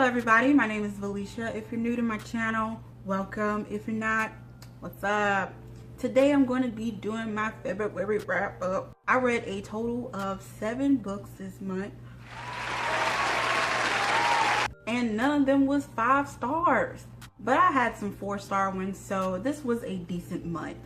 everybody, my name is Valicia. If you're new to my channel, welcome. If you're not, what's up? Today I'm going to be doing my February wrap up. I read a total of 7 books this month, and none of them was 5 stars, but I had some 4-star ones, so this was a decent month.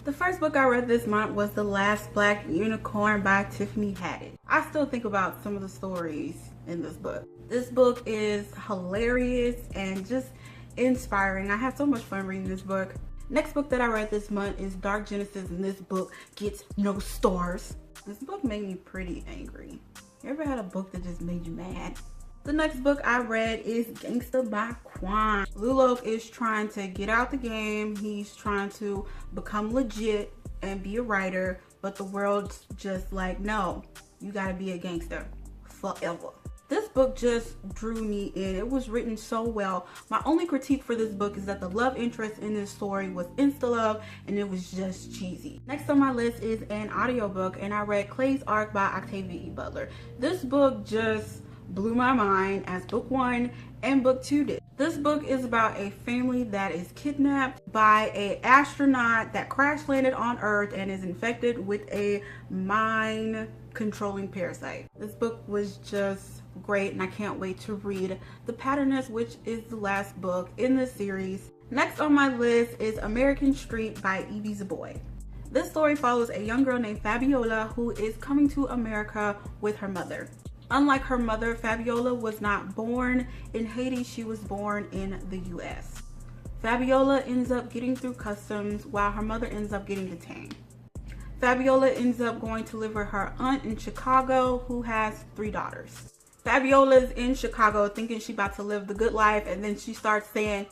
The first book I read this month was The Last Black Unicorn by Tiffany Haddish. I still think about some of the stories in this book. This book is hilarious and just inspiring. I had so much fun reading this book. Next book that I read this month is Dark Genesis, and this book gets no stars. This book made me pretty angry. You ever had a book that just made you mad? The next book I read is Gangsta by Quan. Luloke is trying to get out the game. He's trying to become legit and be a writer, but the world's just like, no, you gotta be a gangster forever. This book just drew me in. It was written so well. My only critique for this book is that the love interest in this story was insta-love and it was just cheesy. Next on my list is an audiobook, and I read Clay's Arc by Octavia E. Butler. This book just blew my mind, as book 1 and book 2 did. This book is about a family that is kidnapped by an astronaut that crash landed on Earth and is infected with a mind controlling parasite. This book was just great, and I can't wait to read The Patterness, which is the last book in this series. Next on my list is American Street by Evie Zaboy. This story follows a young girl named Fabiola who is coming to America with her mother. Unlike her mother, Fabiola was not born in Haiti, she was born in the US. Fabiola ends up getting through customs while her mother ends up getting detained. Fabiola ends up going to live with her aunt in Chicago, who has 3 daughters. Fabiola's in Chicago thinking she about to live the good life, and then she starts saying,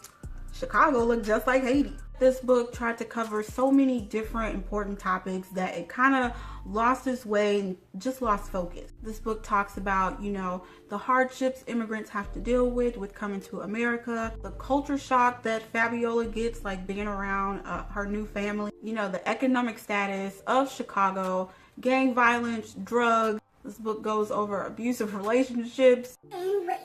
Chicago look just like Haiti. This book tried to cover so many different important topics that it kind of lost its way and just lost focus. This book talks about, the hardships immigrants have to deal with coming to America, the culture shock that Fabiola gets, like being around her new family, the economic status of Chicago, gang violence, drugs. This book goes over abusive relationships. And wait,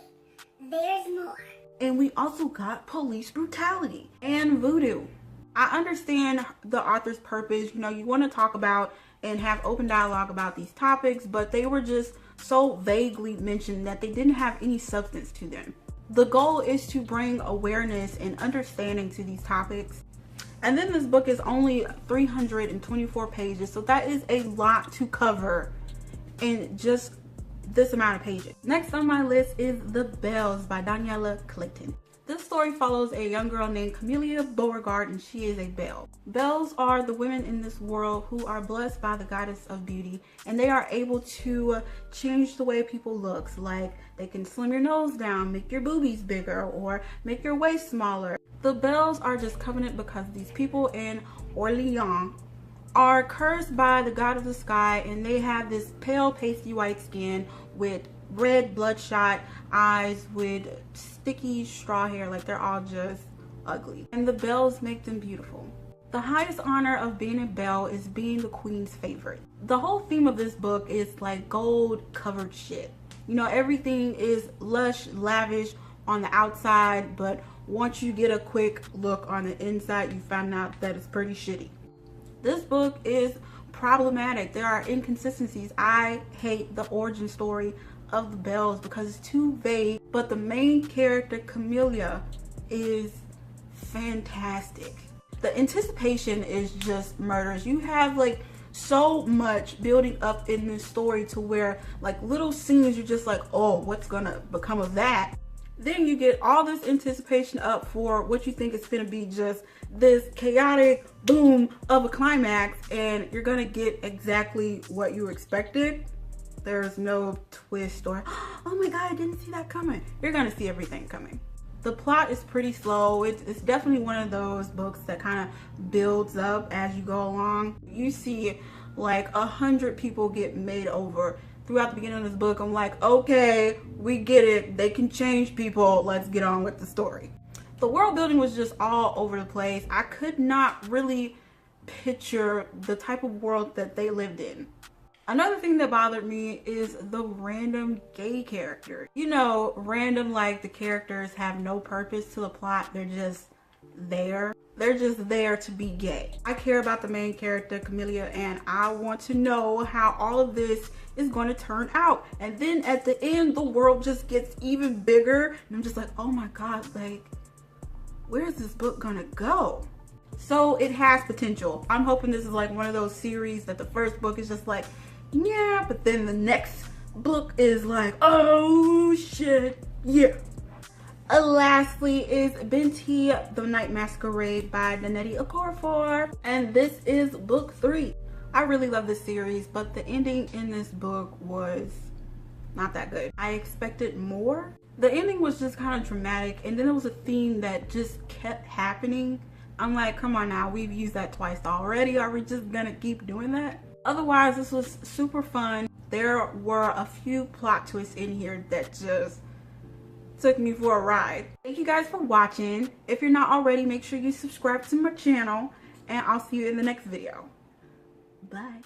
there's more. And we also got police brutality and voodoo. I understand the author's purpose. You want to talk about and have open dialogue about these topics, but they were just so vaguely mentioned that they didn't have any substance to them. The goal is to bring awareness and understanding to these topics. And then this book is only 324 pages, so that is a lot to cover in just this amount of pages. Next on my list is The Bells by Daniela Clayton. This story follows a young girl named Camellia Beauregard, and she is a belle. Belles are the women in this world who are blessed by the goddess of beauty, and they are able to change the way people look. Like they can slim your nose down, make your boobies bigger, or make your waist smaller. The belles are just covenant because these people in Orleans are cursed by the god of the sky, and they have this pale pasty white skin with red bloodshot eyes with sticky straw hair. Like they're all just ugly, and the belles make them beautiful. The highest honor of being a belle is being the queen's favorite. The whole theme of this book is like gold covered shit. Everything is lush, lavish on the outside, but once you get a quick look on the inside, you find out that it's pretty shitty. This book is problematic. There are inconsistencies. I hate the origin story of the belles because it's too vague, but the main character, Camellia, is fantastic. The anticipation is just murders. You have like so much building up in this story to where like little scenes you're just like, oh, what's gonna become of that? Then you get all this anticipation up for what you think is gonna be just this chaotic boom of a climax, and you're gonna get exactly what you expected. There's no twist or, oh my god, I didn't see that coming. You're gonna see everything coming. The plot is pretty slow. It's definitely one of those books that kind of builds up as you go along. You see like 100 people get made over throughout the beginning of this book. I'm like, okay, we get it. They can change people. Let's get on with the story. The world building was just all over the place. I could not really picture the type of world that they lived in. Another thing that bothered me is the random gay character. You know, random, like the characters have no purpose to the plot. They're just there. They're just there to be gay. I care about the main character, Camellia, and I want to know how all of this is going to turn out. And then at the end, the world just gets even bigger. And I'm just like, oh my God, like, where is this book gonna go? So it has potential. I'm hoping this is like one of those series that the first book is just like, yeah, but then the next book is like, oh shit, yeah. Lastly is Binti the Night Masquerade by Danette Okorafor, and this is book 3. I really love this series, but the ending in this book was not that good. I expected more. The ending was just kind of dramatic, and then there was a theme that just kept happening. I'm like, come on now, we've used that twice already. Are we just gonna keep doing that? Otherwise, this was super fun. There were a few plot twists in here that just took me for a ride. Thank you guys for watching. If you're not already, make sure you subscribe to my channel, and I'll see you in the next video. Bye.